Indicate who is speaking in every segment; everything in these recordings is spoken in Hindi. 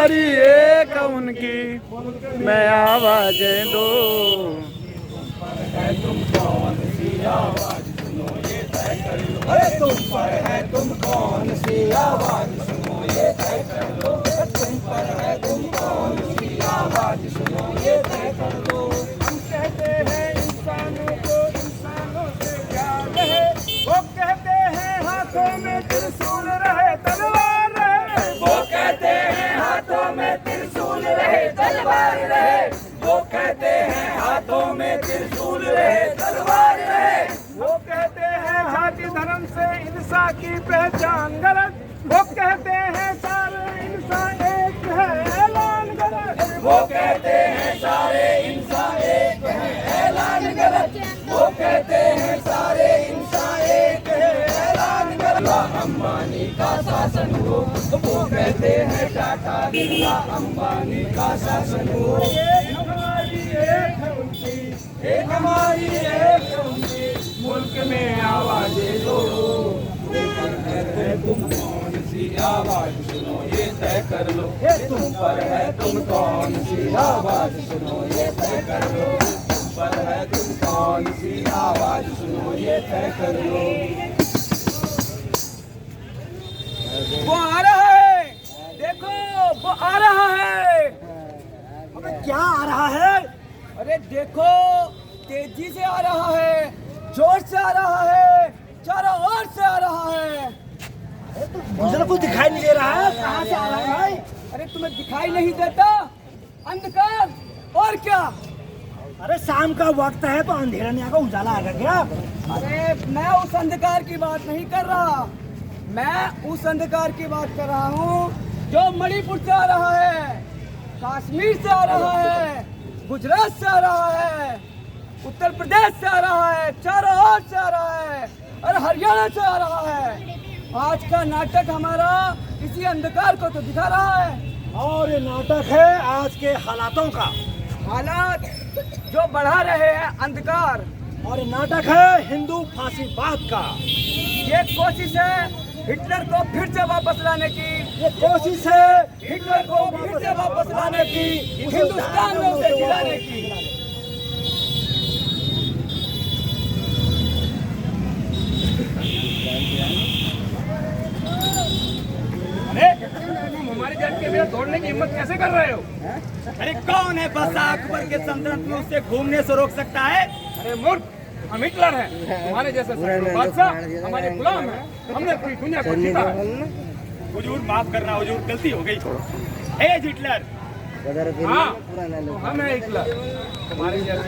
Speaker 1: हमारी एक उनकी मैं आवाजें दो।
Speaker 2: तुम कौन सी आवाज सुनो ये तय कर लो, अरे तुम पर है तुम कौन सी आवाज सुनो ये तय कर लो, तुम पर है तुम कौन सी आवाज सुनो ये तय कर लो। हम कहते हैं इंसानों को इंसानों से क्या रहे, वो कहते हैं हाथों में त्रिशूल रहे तलवार रहे, वो कहते हैं हाथों में त्रिशूल रहे तलवार रहे, वो कहते हैं हाथों में त्रिशूल रहे तलवार रहे, वो कहते हैं जाति धर्म से इंसान की पहचान गलत, वो कहते हैं सारे इंसान एक है ऐलान गलत, वो कहते हैं सारे इंसान एक है ऐलान गलत, वो कहते हैं सारे इंसान एक है ऐलान गलत। अंबानी का शासन हो, वो कहते हैं टाटा बिरला अंबानी का शासन हो। एक हमारी एक उनकी मुल्क में आवाजें दो, तुम कौन सी आवाज सुनो ये तय कर लो, तुम पर है तुम कौन सी आवाज सुनो ये तय कर लो, तुम पर है तुम कौन सी आवाज सुनो ये तय कर लो। वो आ रहा है, देखो वो आ रहा है।
Speaker 3: अबे क्या आ रहा है?
Speaker 2: अरे देखो तेजी से आ रहा है, जोर से आ रहा है, चारों ओर से आ रहा है।
Speaker 3: मुझे कुछ दिखाई नहीं दे रहा है, कहाँ से आ रहा है भाई?
Speaker 2: अरे तुम्हें दिखाई नहीं देता? अंधकार और क्या?
Speaker 3: अरे शाम का वक्त है तो अंधेरा नहीं आएगा, उजाला आएगा क्या?
Speaker 2: अरे मैं उस अंधकार की बात नहीं कर रहा, मैं उस अंधकार की बात कर रहा हूँ जो मणिपुर से आ रहा है, कश्मीर से आ रहा है, गुजरात से आ रहा है, उत्तर प्रदेश से आ रहा है, चारों ओर से आ रहा है और हरियाणा से आ रहा है। आज का नाटक हमारा इसी अंधकार को तो दिखा रहा है।
Speaker 3: और ये नाटक है आज के हालातों का,
Speaker 2: हालात जो बढ़ा रहे हैं अंधकार,
Speaker 3: और ये नाटक है हिंदू फांसीवाद का।
Speaker 2: ये कोशिश है हिटलर को फिर से वापस लाने की,
Speaker 3: ये कोशिश है
Speaker 2: हिटलर को फिर से वापस लाने की, हिंदुस्तान में उसे गिराने की।
Speaker 1: अरे तुम हमारी जात के बिना दौड़ने की हिम्मत कैसे कर रहे हो?
Speaker 2: अरे कौन है बसा अकबर के सल्तनत में उसे घूमने से रोक सकता है?
Speaker 1: अरे मूर्ख, हम हिटलर हैं, तुम्हारे जैसे सैकड़ों बादशाह हमारे गुलाम हैं, हमने पूरी दुनिया को जीता है।
Speaker 2: हुजूर माफ करना हुजूर, गलती हो गई। ए हिटलर,
Speaker 1: हाँ तो हम हैं हिटलर, तुम्हारे जैसे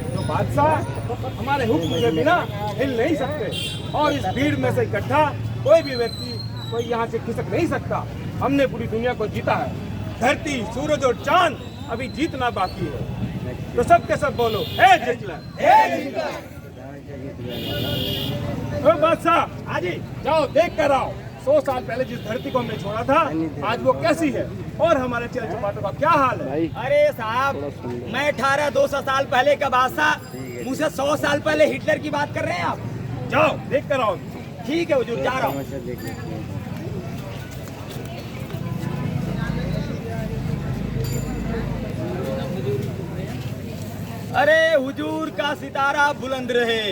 Speaker 1: जो बादशाह हमारे हुक्म के बिना हिल नहीं सकते, और इस भीड़ में से इकट्ठा कोई भी व्यक्ति कोई यहाँ से खिसक नहीं सकता। हमने पूरी दुनिया को जीता है, धरती सूरज और चांद अभी जीतना बाकी है। तो सब के सब बोलो हे हिटलर, हे हिटलर। ओ बादशाह, आजी जाओ देख कर आओ, 100 साल पहले जिस धरती को हमने छोड़ा था आज वो कैसी है, और हमारे चेले चपाटों का क्या हाल है।
Speaker 2: अरे साहब, मैं 1800-200 साल पहले का बादशाह, मुझसे 100 साल पहले हिटलर की बात कर रहे हैं आप?
Speaker 1: जाओ देख कर आओ।
Speaker 2: ठीक है हुजूर, जा रहा हूँ। अरे हुजूर का सितारा बुलंद रहे,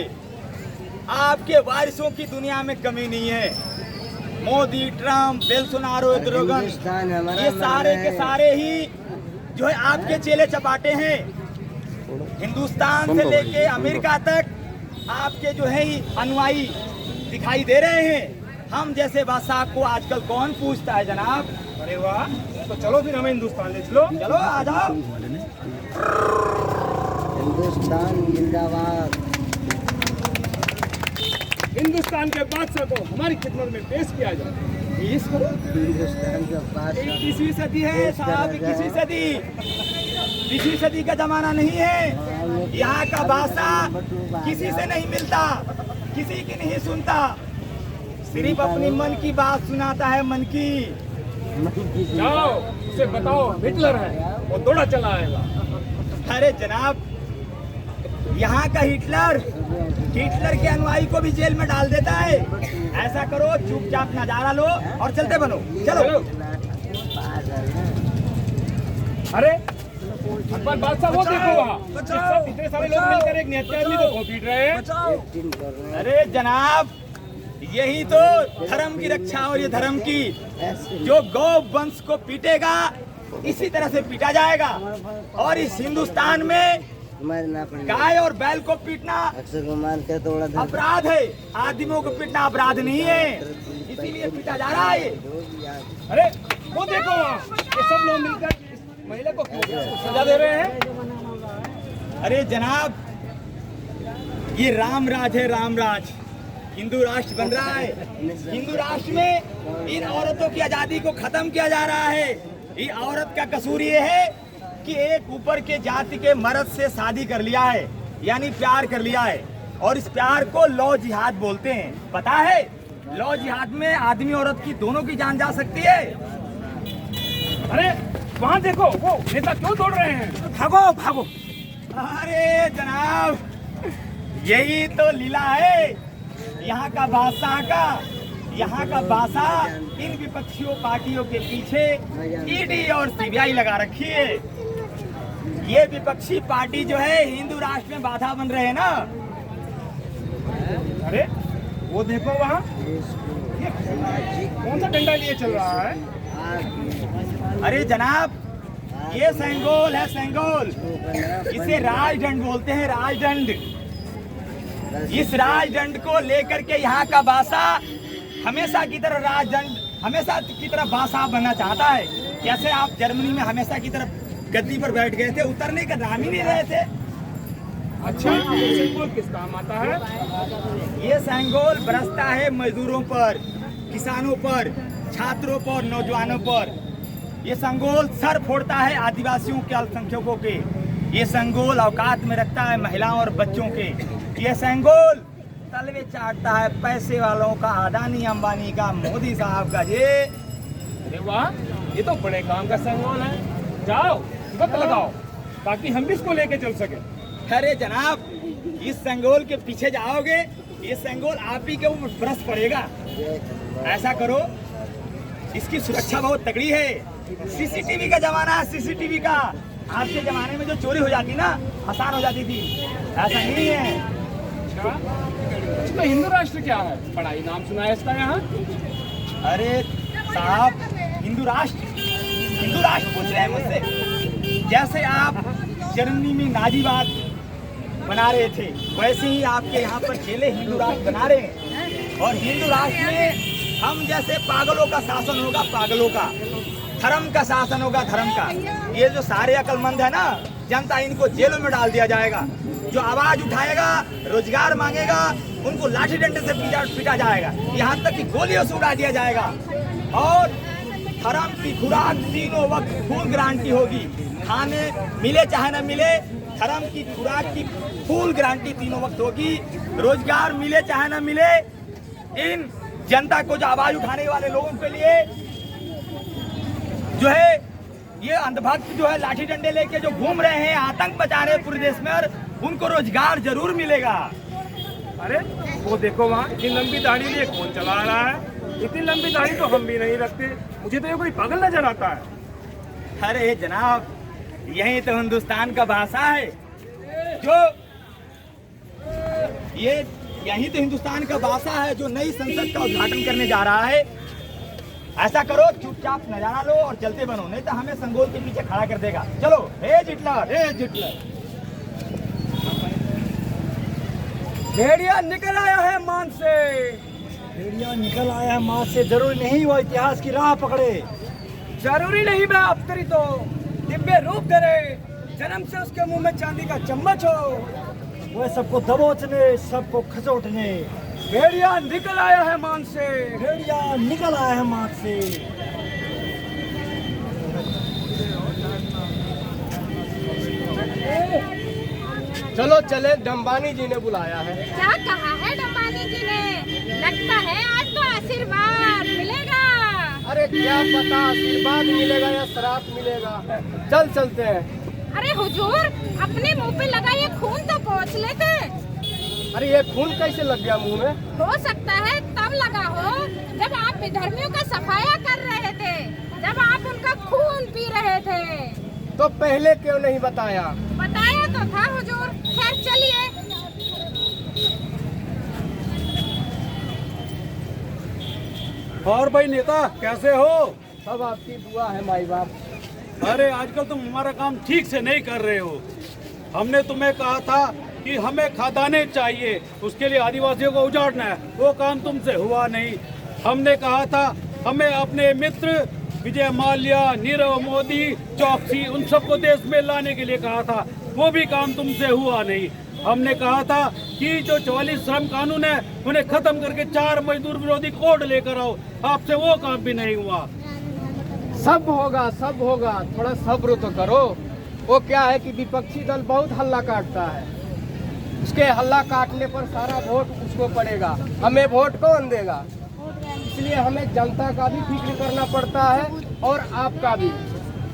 Speaker 2: आपके वारिसों की दुनिया में कमी नहीं है। मोदी, ट्रम्प, बेल्सोनारो, एर्दोगन, ये सारे के सारे ही जो है आपके चेले चपाटे हैं। हिंदुस्तान से लेके अमेरिका तक आपके जो है अनुयायी दिखाई दे रहे हैं। हम जैसे बादशाह को आजकल कौन पूछता है जनाब?
Speaker 1: अरे वाह, तो चलो फिर हमें हिंदुस्तान ले चलो।
Speaker 2: चलो आ जाओ।
Speaker 4: हिंदुस्तान जिंदाबाद।
Speaker 1: हिंदुस्तान के बादशाह को हमारी खिदमत में पेश किया जाए।
Speaker 4: हिंदुस्तान का बादशाह
Speaker 2: 21वीं सदी है साहब, 21वीं सदी, 20वीं सदी का जमाना नहीं है। यहाँ का बादशाह किसी से नहीं मिलता, किसी की नहीं सुनता, सिर्फ अपनी मन की बात सुनाता है, मन की।
Speaker 1: जाओ उसे बताओ हिटलर है, वो दौड़ा चला आएगा।
Speaker 2: अरे जनाब, यहाँ का हिटलर के अनुयायी को भी जेल में डाल देता है। ऐसा करो, चुपचाप नजारा लो और चलते बनो। चलो।
Speaker 1: अरे अकबर बादशाह वो देखो वहाँ, सब इतने सारे लोग मिलकर एक निहत्थे आदमी को पीट रहे हैं।
Speaker 4: एक्टिंग कर रहे हैं
Speaker 2: अरे जनाब, यही तो धर्म की रक्षा और ये धर्म की,
Speaker 4: ऐसे
Speaker 2: जो गौ वंश को पीटेगा इसी तरह से पीटा जाएगा। और इस हिंदुस्तान में
Speaker 4: मारना पड़ेगा।
Speaker 2: गाय और बैल को पीटना
Speaker 4: अक्षय कुमार का तो बड़ा
Speaker 2: अपराध है, आदमियों को पीटना अपराध नहीं है, इसीलिए पीटा जा रहा है।
Speaker 1: अरे वो देखो वहाँ, ये सब लोग मिलकर इस महिला को सजा दे रहे हैं।
Speaker 2: अरे जनाब, ये राम राज है, राम राज। हिंदू राष्ट्र बन रहा है। हिंदू राष्ट्र में इन औरतों की आजादी को खत्म किया जा रहा है। ये औरत का कसूर ये है कि एक ऊपर के जाति के मर्द से शादी कर लिया है, यानी प्यार कर लिया है, और इस प्यार को लौ जिहाद बोलते हैं। पता है, लौ जिहाद में आदमी औरत की दोनों की जान जा सकती है।
Speaker 1: अरे वहाँ देखो, वो नेता क्यों दौड़ रहे हैं?
Speaker 3: भागो भागो।
Speaker 2: अरे जनाब, यही तो लीला है यहाँ का बादशाह का। यहाँ का बादशाह इन विपक्षियों पार्टियों के पीछे ईडी और सीबीआई लगा रखी है। ये विपक्षी पार्टी जो है हिंदू राष्ट्र में बाधा बन रहे हैं ना।
Speaker 1: अरे वो देखो वहाँ, ये कौन सा डंडा लिए चल रहा है?
Speaker 2: अरे जनाब, ये सेंगोल है, सेंगोल। इसे राजदंड बोलते हैं, राजदंड। इस राजदंड को लेकर के यहाँ का बादशाह हमेशा की तरह राजदंड, हमेशा की तरह बादशाह बनना चाहता है। जैसे आप जर्मनी में हमेशा की तरह गद्दी पर बैठ गए थे, उतरने का नाम ही नहीं रहे थे।
Speaker 1: अच्छा, ये सिंबल किस काम आता है?
Speaker 2: ये सेंगोल बरसता है मजदूरों पर, किसानों पर, छात्रों पर, नौजवानों पर। ये संगोल सर फोड़ता है आदिवासियों के, अल्पसंख्यकों के। ये संगोल औकात में रखता है महिलाओं और बच्चों के। ये संगोल तलवे चाटता है पैसे वालों का, अदानी अंबानी का, मोदी साहब का। ये
Speaker 1: अरे वाह, ये तो बड़े काम का संगोल है। जाओ वक्त लगाओ ताकि हम भी इसको लेके चल सके।
Speaker 2: अरे जनाब, इस संगोल के पीछे जाओगे, ये संगोल आप ही के ऊपर बरस पड़ेगा। ऐसा करो, इसकी सुरक्षा बहुत तगड़ी है। सीसीटीवी का जमाना है, सीसीटीवी का। आज के जमाने में जो चोरी हो जाती ना, आसान हो जाती थी, ऐसा नहीं है।
Speaker 1: अच्छा, तो हिंदू राष्ट्र क्या है? पढ़ाई नाम सुना है इसका यहाँ?
Speaker 2: अरे साहब, हिंदू राष्ट्र पूछ रहे हैं मुझसे। जैसे आप जर्मनी में नाजीवाद बना रहे थे, वैसे ही आपके यहाँ पर चेले हिंदू राष्ट्र बना रहे हैं। और हिंदू राष्ट्र में हम जैसे पागलों का शासन होगा, पागलों का, धर्म का शासन होगा, धर्म का। ये जो सारे अक्लमंद है ना, जनता, इनको जेलों में डाल दिया जाएगा। जो आवाज उठाएगा, रोजगार मांगेगा, उनको लाठी डंडे से पीटा जाएगा, यहाँ तक कि गोलियों से उड़ा दिया जाएगा। और धर्म की खुराक तीनों वक्त फुल गारंटी होगी। खाने मिले चाहे न मिले, धर्म की खुराक की फुल गारंटी तीनों वक्त होगी। रोजगार मिले चाहे न मिले, इन जनता को जो आवाज उठाने वाले लोगों के लिए जो है ये अंधभक्त जो है लाठी डंडे लेके जो घूम रहे हैं, आतंक मचा रहे हैं पूरे देश में, और उनको रोजगार जरूर मिलेगा।
Speaker 1: अरे वो देखो वहाँ, इतनी लंबी दाढ़ी लिए कौन चला रहा है? इतनी लंबी दाढ़ी तो हम भी नहीं रखते। मुझे तो ये कोई पागल नजर आता है।
Speaker 2: अरे जनाब, यही तो हिंदुस्तान का भाषा है। जो ये यही तो हिंदुस्तान का भाषा है जो नई संसद का उद्घाटन करने जा रहा है। ऐसा करो, चुपचाप नजारा लो और चलते बनो, नहीं तो हमें संगोल के पीछे खड़ा कर देगा। चलो, हे हिटलर, हे हिटलर।
Speaker 3: भेड़िया निकल आया है मान से। भेड़िया निकल आया है मान से। जरूरी नहीं वो इतिहास की राह पकड़े, जरूरी नहीं मैं आप तेरी तो दिव्य रूप धरे, जन्म से उसके मुंह में चांदी का चम्मच हो, वह सबको दबोचने, सबको खसोटने। भेड़िया निकल आया है मान से। भेड़िया निकल आया है मान से।
Speaker 1: चलो चले, डम्बानी जी ने बुलाया है।
Speaker 5: क्या कहा है डम्बानी जी ने? लगता है आज तो आशीर्वाद मिलेगा।
Speaker 1: अरे क्या पता आशीर्वाद मिलेगा या श्राप मिलेगा। चल चलते हैं।
Speaker 5: अरे हुजूर, अपने मुंह पे लगा ये खून तो पोंछ लेते।
Speaker 1: अरे ये खून कैसे लग गया मुंह में?
Speaker 5: हो सकता है तब लगा हो जब आप विधर्मियों का सफाया कर रहे थे, जब आप उनका खून पी रहे थे।
Speaker 3: तो पहले क्यों नहीं बताया?
Speaker 5: बताया तो था हुजूर। खैर चलिए।
Speaker 2: और भाई नेता कैसे हो?
Speaker 3: सब आपकी दुआ है माई बाप।
Speaker 2: अरे आजकल तुम हमारा काम ठीक से नहीं कर रहे हो। हमने तुम्हें कहा था कि हमें खदानें चाहिए, उसके लिए आदिवासियों को उजाड़ना है, वो काम तुमसे हुआ नहीं। हमने कहा था हमें अपने मित्र विजय माल्या, नीरव मोदी, चौकसी उन सबको देश में लाने के लिए कहा था, वो भी काम तुमसे हुआ नहीं। हमने कहा था कि जो 44 श्रम कानून है उन्हें खत्म करके 4 मजदूर विरोधी कोड लेकर आओ, आपसे वो काम भी नहीं हुआ।
Speaker 3: सब होगा, सब होगा, थोड़ा सब्र तो करो। वो क्या है कि विपक्षी दल बहुत हल्ला काटता है, उसके हल्ला काटने पर सारा वोट उसको पड़ेगा, हमें वोट कौन देगा? इसलिए हमें जनता का भी फिक्र करना पड़ता है और आपका भी।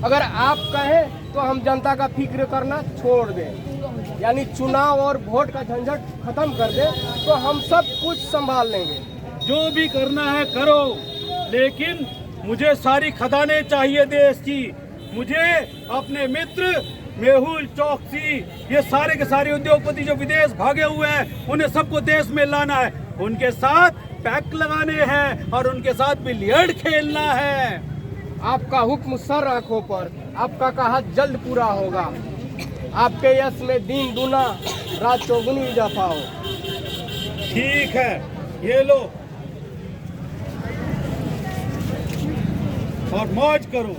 Speaker 3: अगर आप कहें तो हम जनता का फिक्र करना छोड़ दें, यानी चुनाव और वोट का झंझट खत्म कर दें, तो हम सब कुछ संभाल लेंगे।
Speaker 2: जो भी करना है करो, लेकिन मुझे सारी खदानें चाहिए देश की। मुझे अपने मित्र मेहुल, चौकसी, ये सारे के सारे उद्योगपति जो विदेश भागे हुए हैं उन्हें सबको देश में लाना है, उनके साथ पैक लगाने हैं और उनके साथ बिलियर्ड खेलना है।
Speaker 3: आपका हुक्म सर आंखों पर, आपका कहा जल्द पूरा होगा। आपके यश में दिन दूना रात चौगुनी इजाफा हो।
Speaker 2: ठीक है, ये लो और मौज करो।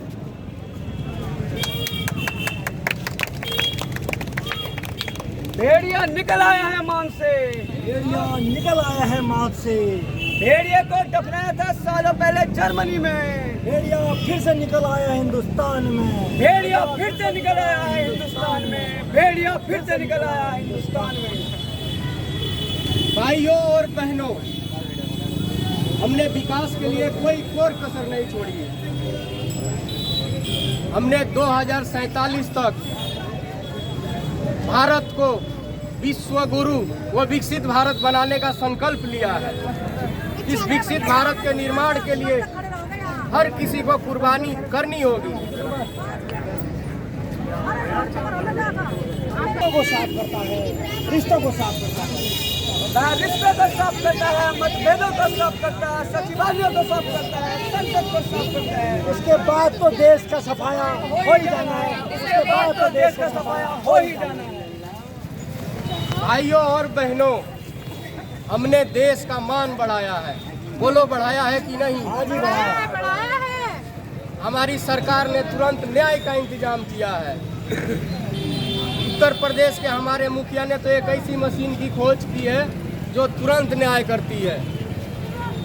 Speaker 3: भेड़िया निकल आया है मान से,
Speaker 6: भेड़िया निकल आया है मौत से।
Speaker 3: भेड़िए को दफनाया था सालों पहले जर्मनी में,
Speaker 6: भेड़िया फिर से निकल आया हिंदुस्तान में।
Speaker 3: भेड़िया फिर से निकल आया है हिंदुस्तान में, भेड़िया फिर से निकल आया है हिंदुस्तान में। भाइयों और बहनों, हमने विकास के लिए कोई कसर नहीं छोड़ी है। हमने 2047 तक भारत को विश्व गुरु व विकसित भारत बनाने का संकल्प लिया है। इस विकसित भारत के निर्माण के लिए हर किसी को कुर्बानी करनी होगी।
Speaker 6: रिश्तों को साफ करता है, रिश्तों को साफ करता है,
Speaker 3: रिश्तों को साफ करता है, मतभेदों को साफ करता है, सचिवालयों को साफ करता है, संसद को साफ करता है।
Speaker 6: उसके बाद तो देश का सफाया हो ही जाना है, उसके बाद तो देश का सफाया हो ही जाना है।
Speaker 3: भाइयों और बहनों, हमने देश का मान बढ़ाया है। बोलो, बढ़ाया है कि नहीं?
Speaker 6: आज ही बढ़ाया।
Speaker 5: बढ़ाया है।
Speaker 3: हमारी सरकार ने तुरंत न्याय का इंतजाम किया है। उत्तर प्रदेश के हमारे मुखिया ने तो एक ऐसी मशीन की खोज की है जो तुरंत न्याय करती है।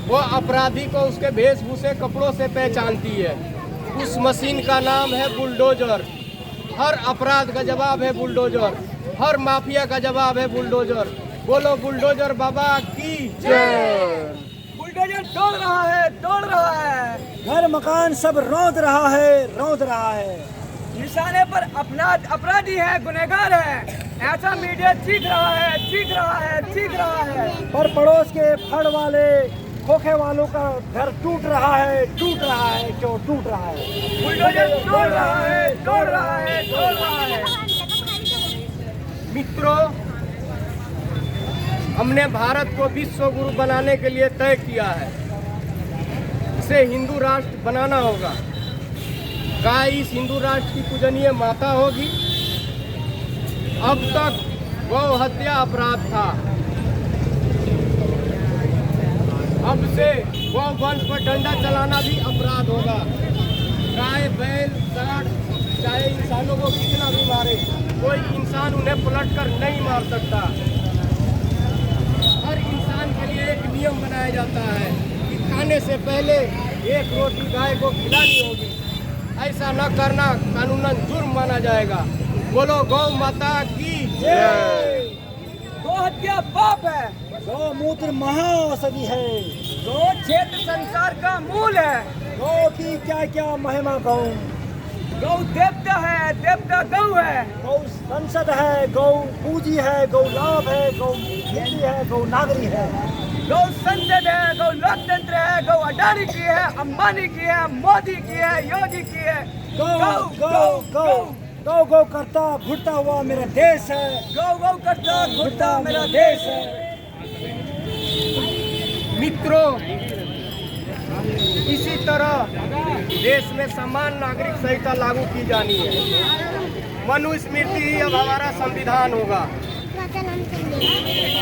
Speaker 3: वो अपराधी को उसके वेशभूषे कपड़ों से पहचानती है। उस मशीन का नाम है बुलडोजर। हर अपराध का जवाब है बुलडोजर, हर माफिया का जवाब है बुलडोजर। बोलो बुलडोजर बाबा की जय। बुलडोजर दौड़ रहा है, दौड़ रहा है।
Speaker 6: घर मकान सब रौंद रहा है, रौंद रहा है।
Speaker 3: निशाने पर अपराधी है, गुनहगार है। ऐसा मीडिया चीख रहा है, चीख रहा है, चीख रहा है।
Speaker 6: पर पड़ोस के फड़ वाले खोखे वालों का घर टूट रहा है, टूट रहा है, क्यों टूट रहा है?
Speaker 3: बुलडोजर दौड़ रहा है, दौड़ रहा है, दौड़ रहा है। मित्रों, हमने भारत को विश्व गुरु बनाने के लिए तय किया है। इसे हिंदू राष्ट्र बनाना होगा। क्या इस हिंदू राष्ट्र की पूजनीय माता होगी? अब तक गौ हत्या अपराध था, अब से गौ वंश पर डंडा चलाना भी अपराध होगा। गाय, बैल, सांड चाहे इंसानों को कितना भी मारे, कोई इंसान उन्हें पलटकर नहीं मार सकता। हर इंसान के लिए एक नियम बनाया जाता है कि खाने से पहले एक रोटी गाय को खिलानी होगी। ऐसा न करना कानूनन जुर्म माना जाएगा। बोलो गौ माता की जय। गौ हत्या पाप है,
Speaker 6: गौमूत्र महाऔषधि है,
Speaker 3: गौ क्षेत्र संसार का मूल है।
Speaker 6: गौ की क्या क्या महिमा गौ।
Speaker 3: गौ देवता है, देवता गौ है।
Speaker 6: गौ संसद है, गौ पूंजी है, गौ लाभ है, गौ नीति है, गौ नागरी है।
Speaker 3: गौ संसद है, गौ लोकतंत्र है, गौ अडानी की है, अंबानी की है, मोदी की है, योगी की है।
Speaker 6: गौ, गौ, गौ। गौ गौ करता घुटता हुआ मेरा देश है,
Speaker 3: गौ गौ करता घुटता मेरा देश है।
Speaker 1: मित्रों, इसी तरह देश में समान नागरिक संहिता लागू की जानी है। मनुस्मृति ही अब हमारा संविधान होगा।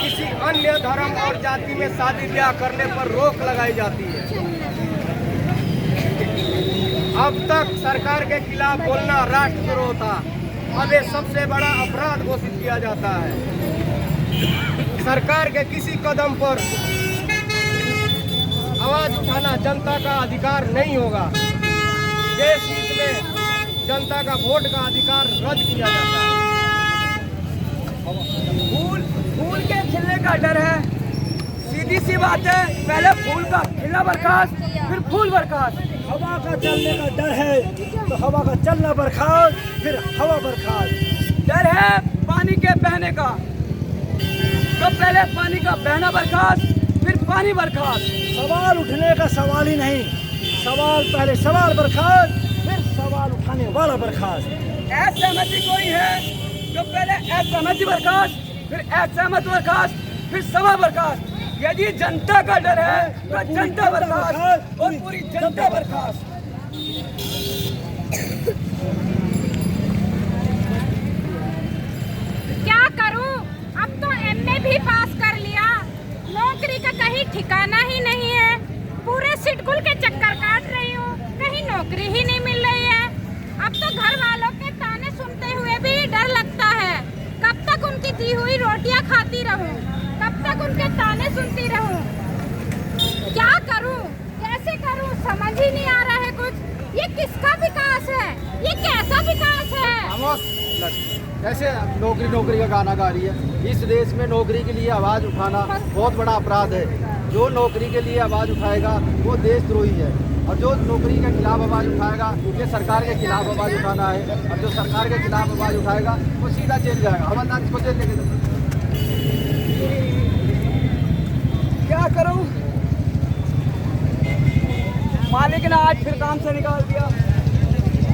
Speaker 1: किसी अन्य धर्म और जाति में शादी ब्याह करने पर रोक लगाई जाती है। अब तक सरकार के खिलाफ बोलना राष्ट्रद्रोह था, अब ये सबसे बड़ा अपराध घोषित किया जाता है। सरकार के किसी कदम पर आवाज उठाना जनता का अधिकार नहीं होगा। देश हित में जनता का वोट का अधिकार रद्द किया जाता है।
Speaker 3: फूल के खिलने का डर है, सीधी सी बात है। पहले फूल का खिलना बर्खास्त, फिर फूल बर्खास्त।
Speaker 6: हवा का चलने का डर है तो हवा का चलना बर्खास्त, फिर हवा बर्खास्त।
Speaker 3: डर है पानी के बहने का, तो पहले पानी का बहना बर्खास्त, फिर पानी बर्खास्त।
Speaker 6: सवाल उठने का सवाल ही नहीं, सवाल पहले सवाल बर्खास्त, फिर सवाल उठाने वाला बर्खास्त।
Speaker 3: असहमति कोई है तो पहले असहमति बर्खास्त, फिर असहमत बर्खास्त, फिर सभा बर्खास्त। यदि जनता का डर है तो जनता बर्खास्त और पूरी जनता बर्खास्त।
Speaker 5: क्या करूं? अब तो एमए भी पास कर लिया, नौकरी का कहीं ठिकाना ही नहीं है। पूरे सिटकुल के चक्कर काट रही हूँ, कहीं नौकरी ही नहीं मिल रही है। अब तो घर वालों के ताने सुनते हुए भी डर लगता है। कब तक उनकी दी हुई रोटियां खाती रहूं? कब तक उनके ताने सुनती रहूं? क्या करूं? कैसे करूं? समझ ही नहीं आ रहा है कुछ। ये किसका विकास है? ये कैसा विकास है?
Speaker 7: कैसे नौकरी नौकरी का गाना गा रही है। इस देश में नौकरी के लिए आवाज़ उठाना बहुत बड़ा अपराध है। जो नौकरी के लिए आवाज़ उठाएगा वो देशद्रोही है, और जो नौकरी के खिलाफ आवाज़ उठाएगा ये सरकार के खिलाफ आवाज़ उठाना है, और जो सरकार के खिलाफ आवाज़ उठाएगा वो सीधा जेल जाएगा। हवलदार इसको जेल लेके जाओ।
Speaker 3: क्या करूं? मालिक ने आज फिर काम से निकाल दिया।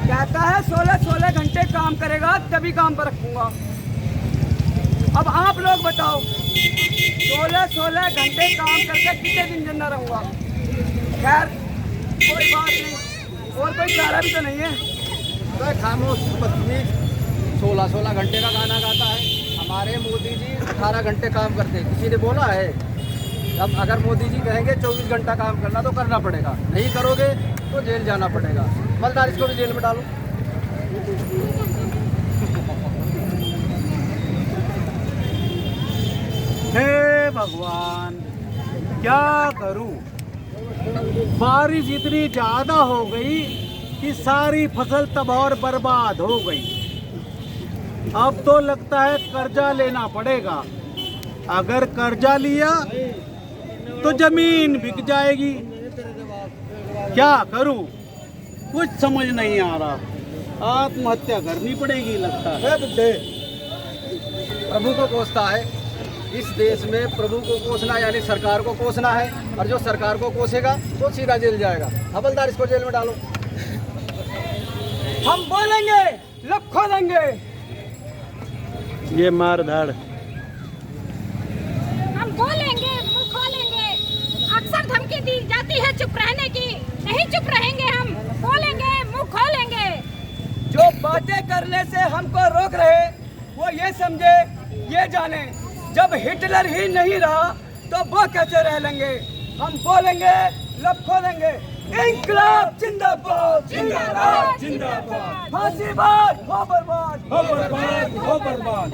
Speaker 3: कहता है 16-16 घंटे काम करेगा तभी काम पर रखूंगा। अब आप लोग बताओ, 16-16 घंटे काम करके कितने दिन जिंदा रहूंगा? खैर कोई बात नहीं, और कोई चारा भी तो नहीं है।
Speaker 7: तो खामोश बदतमीज 16-16 घंटे का गाना गाता है। हमारे मोदी जी 18 घंटे काम करते हैं, किसी ने बोला है? अब अगर मोदी जी कहेंगे 24 घंटा काम करना तो करना पड़ेगा, नहीं करोगे तो जेल जाना पड़ेगा। हवलदार इसको भी जेल में डालो।
Speaker 6: हे भगवान, क्या करूं? बारिश इतनी ज्यादा हो गई कि सारी फसल तबाह और बर्बाद हो गई। अब तो लगता है कर्जा लेना पड़ेगा। अगर कर्जा लिया तो जमीन बिक जाएगी। क्या करूं? कुछ समझ नहीं आ रहा। आत्महत्या करनी पड़ेगी लगता है।
Speaker 7: प्रभु को कोसता है। इस देश में प्रभु को कोसना यानी सरकार को कोसना है, और जो सरकार को कोसेगा वो सीधा जेल जाएगा। हवलदार इसको जेल में डालो।
Speaker 3: हम बोलेंगे, लब खोलेंगे।
Speaker 6: ये मार धाड़।
Speaker 5: हम बोलेंगे, मुंह खोलेंगे। अक्सर धमकी दी जाती है चुप रहने की, नहीं चुप रहेंगे हम। बोलेंगे, मुंह खोलेंगे।
Speaker 3: जो बातें करने से हमको रोक रहे वो ये समझे, ये जाने, जब हिटलर ही नहीं रहा तो वो कैसे रह लेंगे। हम बोलेंगे, लब खोलेंगे। इंकलाब जिंदाबाद,
Speaker 1: जिंदाबाद जिंदाबाद।
Speaker 3: फांसीबाद हो बर्बाद,
Speaker 1: हो बर्बाद हो बर्बाद।